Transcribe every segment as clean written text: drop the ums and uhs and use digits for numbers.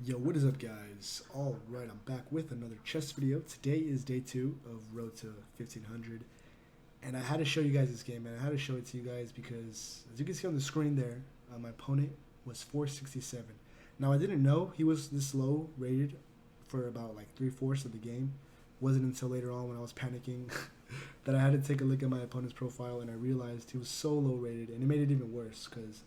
Yo, what is up, guys? Alright, I'm back with another chess video. Today is day 2 of Road to 1500, and I had to show you guys this game, and I had to show it to you guys because, as you can see on the screen there, my opponent was 467. Now, I didn't know he was this low rated for about like 3/4 of the game. Wasn't until later on when I was panicking that I had to take a look at my opponent's profile, and I realized he was so low rated, and it made it even worse because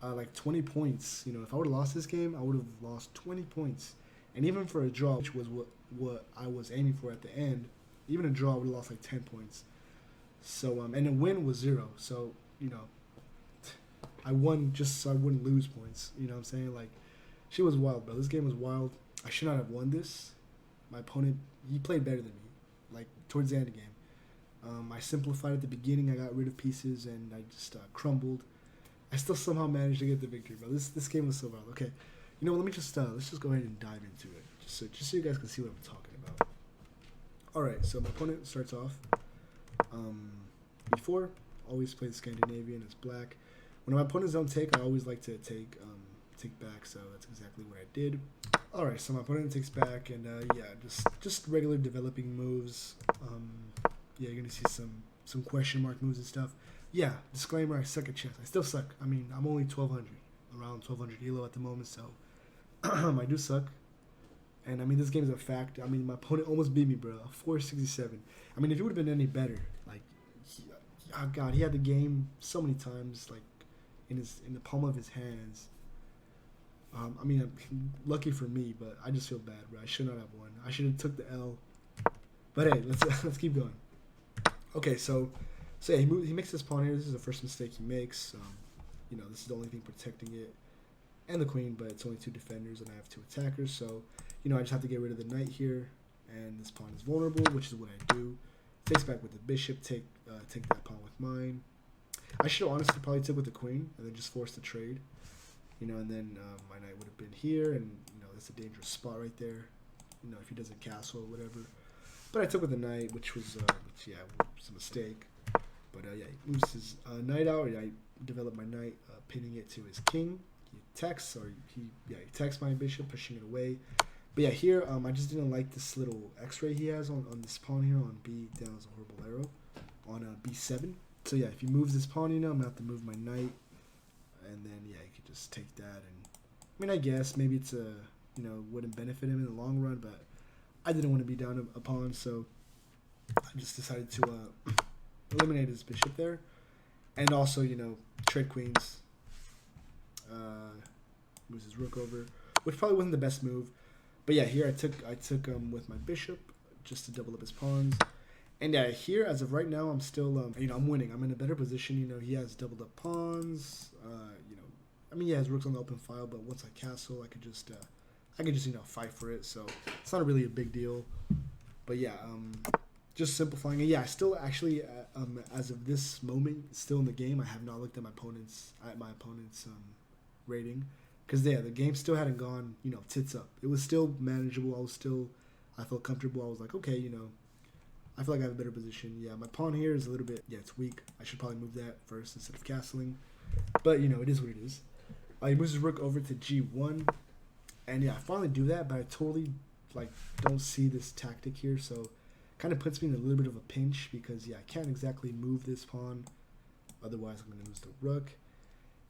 like 20 points. If I would have lost this game, I would have lost 20 points. And even for a draw, which was what I was aiming for at the end, even a draw, I would have lost like 10 points. So, and a win was 0. So, I won just so I wouldn't lose points. You know what I'm saying? Like, she was wild, bro. This game was wild. I should not have won this. My opponent, he played better than me, like, towards the end of the game. I simplified at the beginning. I got rid of pieces, and I just crumbled. I still somehow managed to get the victory, bro. This game was so wild. Okay, let me just let's just go ahead and dive into it, just so you guys can see what I'm talking about. All right, so my opponent starts off. Before, always play the Scandinavian. It's black. When my opponents don't take, I always like to take back. So that's exactly what I did. All right, so my opponent takes back, and yeah, just regular developing moves. Yeah, you're gonna see some question mark moves and stuff. Yeah, disclaimer, I suck at chess. I still suck. I mean, I'm only 1200, around 1200 elo at the moment, so I do suck. And I mean, this game is a fact. I mean, my opponent almost beat me, bro. 467. I mean, if it would have been any better, like, oh god, he had the game so many times, like, in the palm of his hands. I mean, lucky for me, but I just feel bad, bro. I should not have won. I should have took the L. But hey, let's keep going. Okay, so yeah, he makes this pawn here. This is the first mistake he makes. This is the only thing protecting it, and the queen, but it's only 2 defenders, and I have 2 attackers. So, I just have to get rid of the knight here, and this pawn is vulnerable, which is what I do. Takes back with the bishop. Take that pawn with mine. I should have honestly probably took with the queen, and then just forced the trade. And then my knight would have been here, and that's a dangerous spot right there. If he doesn't castle or whatever. But I took with the knight, which was a mistake. But yeah, he moves his knight out. I develop my knight, pinning it to his king. He attacks, or he attacks my bishop, pushing it away. But yeah, here I just didn't like this little X-ray he has on this pawn here on B. Down as a horrible arrow on B7. So yeah, if he moves this pawn, I'm gonna have to move my knight, and then yeah, he could just take that. And I mean, I guess maybe it's wouldn't benefit him in the long run, but I didn't want to be down a pawn, so I just decided to eliminate his bishop there, and also trade queens. Moves his rook over, which probably wasn't the best move, but yeah, here I took with my bishop just to double up his pawns, and yeah, here as of right now I'm still I'm winning. I'm in a better position. He has doubled up pawns. I mean, yeah, his rook's on the open file, but once I castle, I could just fight for it. So it's not really a big deal. But yeah, just simplifying it. Yeah, I still actually, as of this moment, still in the game, I have not looked at my opponent's rating, because yeah, the game still hadn't gone tits up. It was still manageable. I felt comfortable. I was like, okay, I feel like I have a better position. Yeah, my pawn here is a little bit, yeah, it's weak. I should probably move that first instead of castling. But it is what it is. He moves his rook over to G1, and yeah, I finally do that, but I totally don't see this tactic here, so kind of puts me in a little bit of a pinch because yeah, I can't exactly move this pawn, otherwise I'm gonna lose the rook.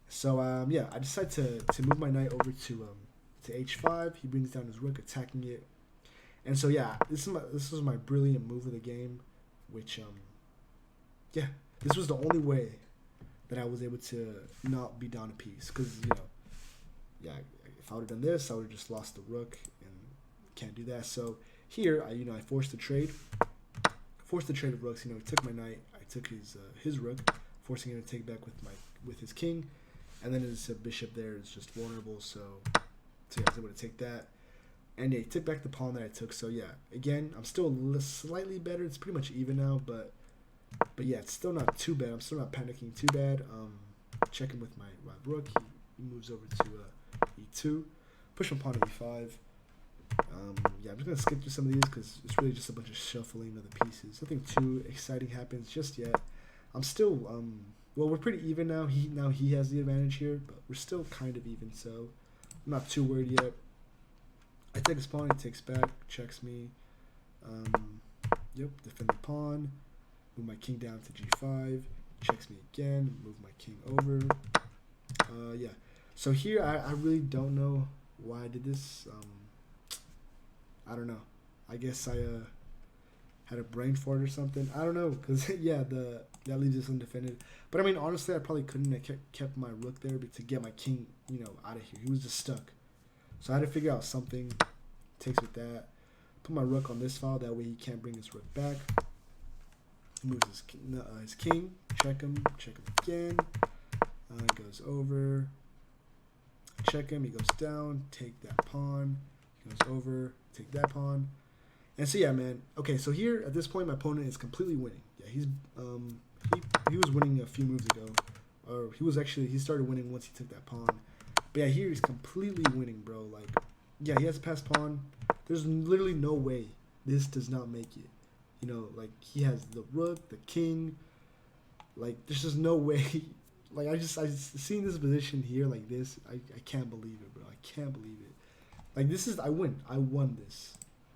So yeah, I decide to move my knight over to H5. He brings down his rook, attacking it, and so yeah, this was my brilliant move of the game, which yeah, this was the only way that I was able to not be down a piece, because yeah, if I would have done this, I would have just lost the rook, and can't do that. So here, I forced the trade. Forced the trade of rooks. He took my knight. I took his rook, forcing him to take back with his king, and then his bishop there is just vulnerable. So yeah, I was able to take that, and yeah, he took back the pawn that I took. So yeah, again, I'm still slightly better. It's pretty much even now, but yeah, it's still not too bad. I'm still not panicking too bad. Checking with my rook. He moves over to E2, push my pawn to E5. Yeah, I'm just going to skip through some of these because it's really just a bunch of shuffling of the pieces. Nothing too exciting happens just yet. I'm still, well, we're pretty even now. He has the advantage here, but we're still kind of even, so I'm not too worried yet. take his pawn, he takes back, checks me. Yep, defend the pawn. Move my king down to g5. Checks me again. Move my king over. Yeah. So here, I really don't know why I did this. I don't know. I guess I had a brain fart or something. I don't know, because yeah, that leaves us undefended. But I mean, honestly, I probably couldn't have kept my rook there to get my king, out of here. He was just stuck. So I had to figure out something. Takes with that. Put my rook on this file. That way he can't bring his rook back. He moves his king. Check him again. Goes over. Check him. He goes down. Take that pawn. He goes over. Take that pawn. And so yeah, man. Okay, so here at this point, my opponent is completely winning. Yeah, he was winning a few moves ago, or he started winning once he took that pawn. But yeah, here he's completely winning, bro. Like, yeah, he has a passed pawn. There's literally no way this does not make it. Like he has the rook, the king. Like, there's just no way. Like, I seen this position here like this. I can't believe it, bro. I can't believe it. Like, I won this.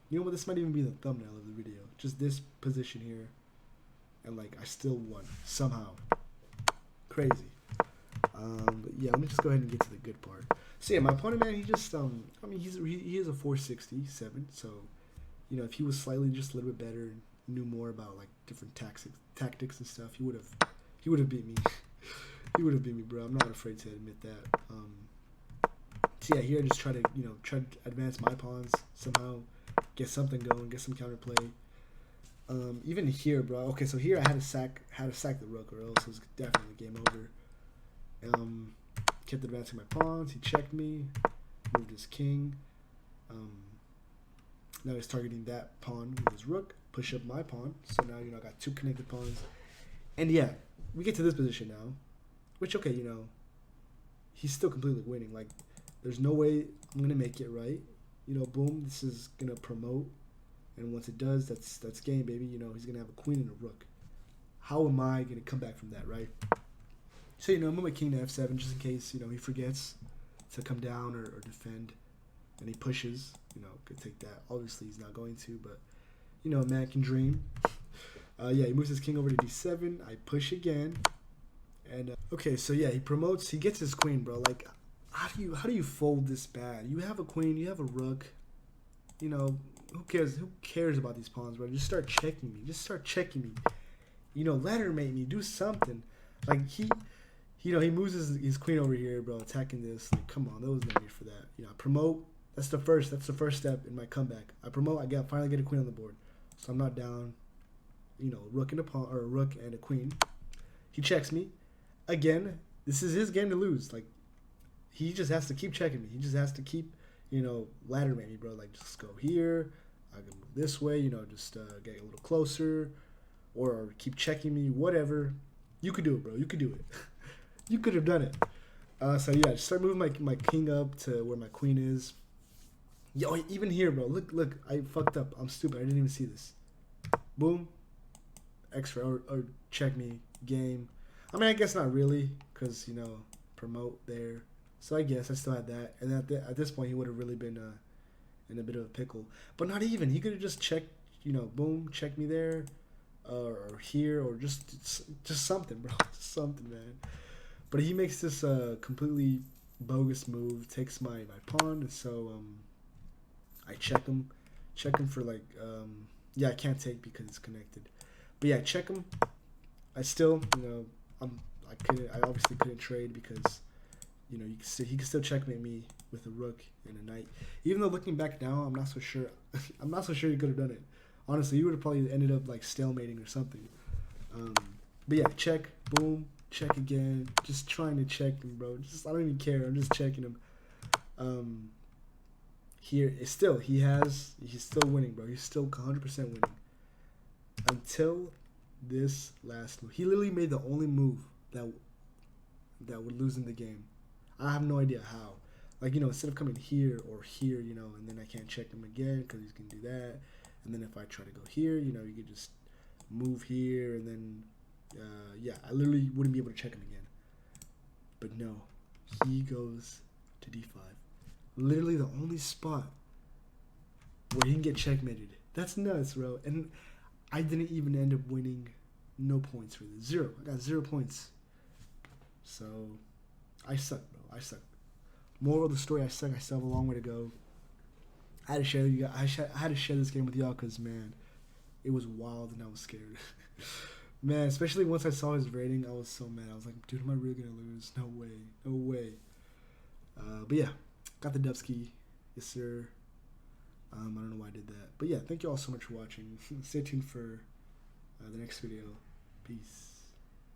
You know what? This might even be the thumbnail of the video. Just this position here. And, like, I still won. Somehow. Crazy. But yeah, let me just go ahead and get to the good part. So, yeah, my opponent, man, he just, he is a 467. So, if he was slightly just a little bit better and knew more about, like, different tactics and stuff, he would have beat me. He would have beat me, bro. I'm not afraid to admit that. So, yeah, here I just try to advance my pawns somehow. Get something going, get some counterplay. Even here, bro. Okay, so here I had to sack the rook, or else it was definitely game over. Kept advancing my pawns. He checked me, moved his king. Now he's targeting that pawn with his rook. Push up my pawn. So now I got two connected pawns. And yeah, we get to this position now, which he's still completely winning. Like, there's no way I'm gonna make it right. Boom, this is gonna promote, and once it does, that's game, baby. He's gonna have a queen and a rook. How am I gonna come back from that, right? So I'm gonna king to f7 just in case he forgets to come down or defend, and he pushes. Could take that. Obviously, he's not going to, but a man can dream. Yeah, he moves his king over to d7. I push again, and okay, so yeah, he promotes. He gets his queen, bro. Like, how do you fold this bad? You have a queen, you have a rook. Who cares? Who cares about these pawns, bro? Just start checking me. Ladder mate me. Do something. Like, he moves his queen over here, bro, attacking this. Like, come on, there was no need for that. I promote. That's the first step in my comeback. I promote. Finally get a queen on the board, so I'm not down. Rook and a pawn, or a rook and a queen. He checks me again. This is his game to lose. Like, he just has to keep checking me. He just has to keep, ladder me, bro. Like, just go here. I can move this way. Just get a little closer, or keep checking me. Whatever. You could do it, bro. You could do it. You could have done it. So yeah, just start moving my king up to where my queen is. Yo, even here, bro. Look. I fucked up. I'm stupid. I didn't even see this. Boom. Extra or check me game. I mean, I guess not really, because promote there. So I guess I still had that, and at this point he would have really been in a bit of a pickle. But not even. He could have just checked, boom, check me there, or here, or just something, bro, just something, man. But he makes this completely bogus move, takes my pawn, and so I check him for like yeah, I can't take because it's connected. But yeah, I check him. I still, I obviously couldn't trade because. He can still checkmate me with a rook and a knight. Even though looking back now, I'm not so sure. I'm not so sure he could have done it. Honestly, he would have probably ended up like stalemating or something. But yeah, check, boom, check again. Just trying to check him, bro. I don't even care. I'm just checking him. Here, he's still winning, bro. He's still 100% winning. Until this last move, he literally made the only move that would lose in the game. I have no idea how. Like, instead of coming here or here, and then I can't check him again because he's going to do that. And then if I try to go here, you could just move here. And then, yeah, I literally wouldn't be able to check him again. But no, he goes to d5. Literally the only spot where he can get checkmated. That's nuts, bro. And I didn't even end up winning. No points for this. 0. I got 0 points. So I suck, bro. I suck. Moral of the story: I suck. I still have a long way to go. I had to share you. I had to share this game with y'all because man, it was wild and I was scared. Man, especially once I saw his rating, I was so mad. I was like, dude, am I really gonna lose? No way, no way. But yeah, got the Dubsky, yes sir. I don't know why I did that, but yeah, thank you all so much for watching. Stay tuned for the next video. Peace.